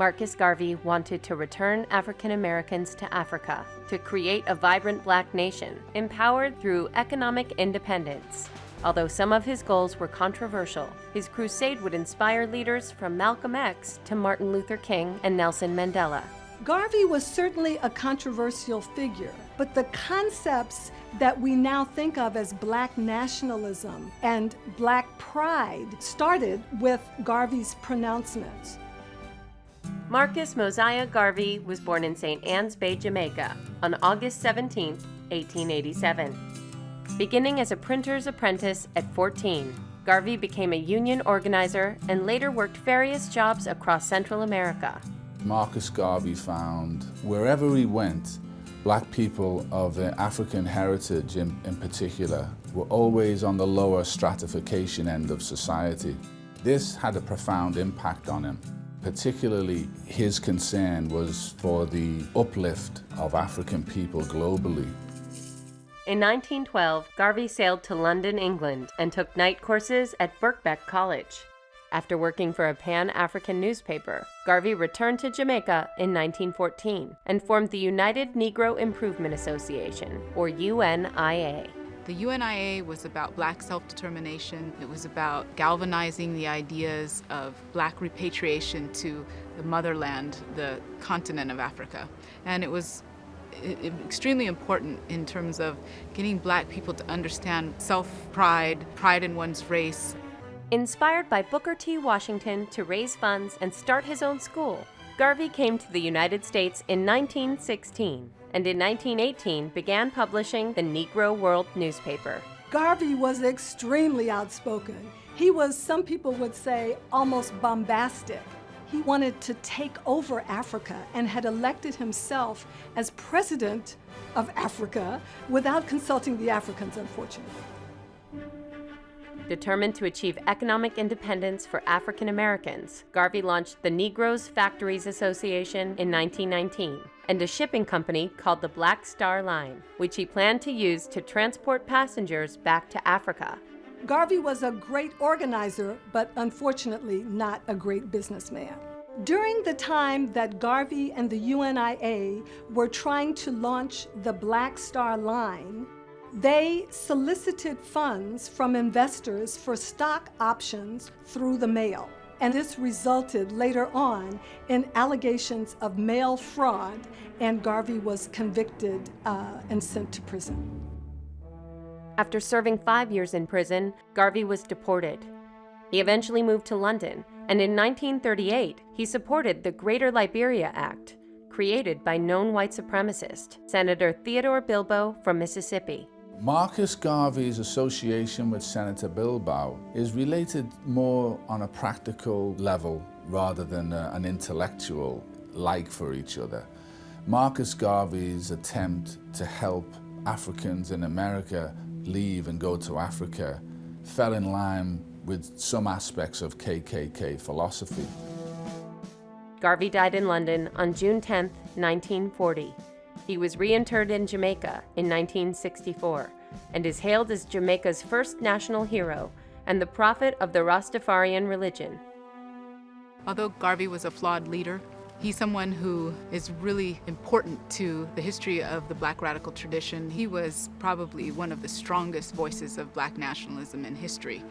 Marcus Garvey wanted to return African Americans to Africa to create a vibrant Black nation, empowered through economic independence. Although some of his goals were controversial, his crusade would inspire leaders from Malcolm X to Martin Luther King and Nelson Mandela. Garvey was certainly a controversial figure, but the concepts that we now think of as Black nationalism and Black pride started with Garvey's pronouncements. Marcus Mosiah Garvey was born in St. Ann's Bay, Jamaica, on August 17, 1887. Beginning as a printer's apprentice at 14, Garvey became a union organizer and later worked various jobs across Central America. Marcus Garvey found wherever he went, Black people of African heritage in particular were always on the lower stratification end of society. This had a profound impact on him. Particularly, his concern was for the uplift of African people globally. In 1912, Garvey sailed to London, England, and took night courses at Birkbeck College. After working for a Pan-African newspaper, Garvey returned to Jamaica in 1914 and formed the United Negro Improvement Association, or UNIA. The UNIA was about Black self-determination. It was about galvanizing the ideas of Black repatriation to the motherland, the continent of Africa. And it was extremely important in terms of getting Black people to understand self-pride, pride in one's race. Inspired by Booker T. Washington to raise funds and start his own school, Garvey came to the United States in 1916 and in 1918 began publishing the Negro World newspaper. Garvey was extremely outspoken. He was, some people would say, almost bombastic. He wanted to take over Africa and had elected himself as president of Africa without consulting the Africans, unfortunately. Determined to achieve economic independence for African Americans, Garvey launched the Negroes Factories Association in 1919 and a shipping company called the Black Star Line, which he planned to use to transport passengers back to Africa. Garvey was a great organizer, but unfortunately not a great businessman. During the time that Garvey and the UNIA were trying to launch the Black Star Line, they solicited funds from investors for stock options through the mail. And this resulted later on in allegations of mail fraud, and Garvey was convicted and sent to prison. After serving 5 years in prison, Garvey was deported. He eventually moved to London, and in 1938, he supported the Greater Liberia Act, created by known white supremacist, Senator Theodore Bilbo from Mississippi. Marcus Garvey's association with Senator Bilbo is related more on a practical level rather than an intellectual like for each other. Marcus Garvey's attempt to help Africans in America leave and go to Africa fell in line with some aspects of KKK philosophy. Garvey died in London on June 10, 1940. He was reinterred in Jamaica in 1964 and is hailed as Jamaica's first national hero and the prophet of the Rastafarian religion. Although Garvey was a flawed leader, he's someone who is really important to the history of the Black radical tradition. He was probably one of the strongest voices of Black nationalism in history.